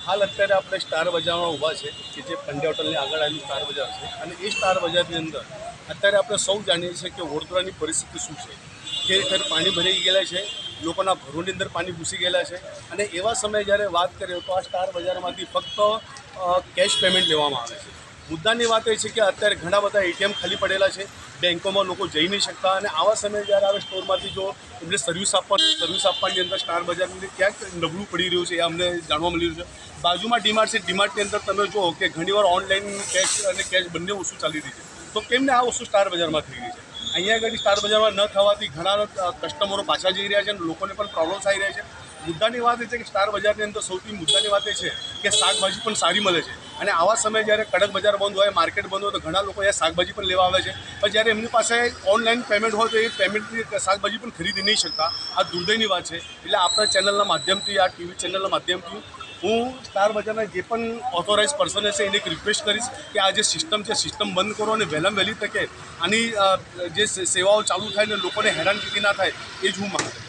હાલ અત્યારે આપણે સ્ટાર બજારમાં ઊભા છે કે જે પંડ્યા હોટલની આગળ આવેલું સ્ટાર બજાર છે અને એ સ્ટાર બજારની અંદર અત્યારે આપણે સૌ જાણીએ છીએ કે વડોદરાની પરિસ્થિતિ શું છે. ઠેર ઠેર પાણી ભરાઈ ગયેલા છે, લોકોના ઘરોની અંદર પાણી ઘૂસી ગયેલા છે અને એવા સમયે જ્યારે વાત કરીએ તો આ સ્ટાર બજારમાંથી ફક્ત કેશ પેમેન્ટ લેવામાં આવે છે. મુદ્દાની વાત એ છે કે અત્યારે ઘણા બધા એટીએમ ખાલી પડેલા છે, બેંકોમાં લોકો જઈ નહીં શકતા અને આવા સમયે જ્યારે આવે સ્ટોરમાંથી જો એમને સર્વિસ આપવાની અંદર સ્ટાર બજારની ક્યાંક નબળું પડી રહ્યું છે એ અમને જાણવા મળી રહ્યું છે. બાજુમાં ડીમાર્ટ છે, ડીમાર્ટની અંદર તમે જુઓ કે ઘણીવાર ઓનલાઈન કેશ અને કેશ બંને વસ્તુ ચાલી રહી છે. તો કેમને આ વસ્તુ સ્ટાર બજારમાં થઈ રહી છે? અહીંયા આગળ સ્ટાર બજારમાં ન થવાથી ઘણા કસ્ટમરો પાછા જઈ રહ્યા છે અને લોકોને પણ પ્રોબ્લેમ્સ આવી રહ્યા છે. મુદ્દાની વાત એ છે કે સ્ટાર બજારની અંદર સૌથી મુદ્દાની વાત એ છે કે શાકભાજી પણ સારી મળે છે અને આવા સમયે જ્યારે કડક બજાર બંધ હોય, માર્કેટ બંધ હોય તો ઘણા લોકો અહીંયા શાકભાજી પણ લેવા આવે છે, પણ જ્યારે એમની પાસે ઓનલાઈન પેમેન્ટ હોય તો એ પેમેન્ટની શાકભાજી પણ ખરીદી નહીં શકતા. આ દુર્દયની વાત છે. એટલે આપણા ચેનલના માધ્યમથી, આ ટીવી ચેનલના માધ્યમથી હું સ્ટાર બજારના જે પણ ઓથોરાઇઝ પર્સન હશે એને એક રિક્વેસ્ટ કરીશ કે આ જે સિસ્ટમ છે સિસ્ટમ બંધ કરો અને વહેલામાં વહેલી તકે આની જે સેવાઓ ચાલુ થાય ને લોકોને હેરાનગતિ ના થાય એ જ હું માગું.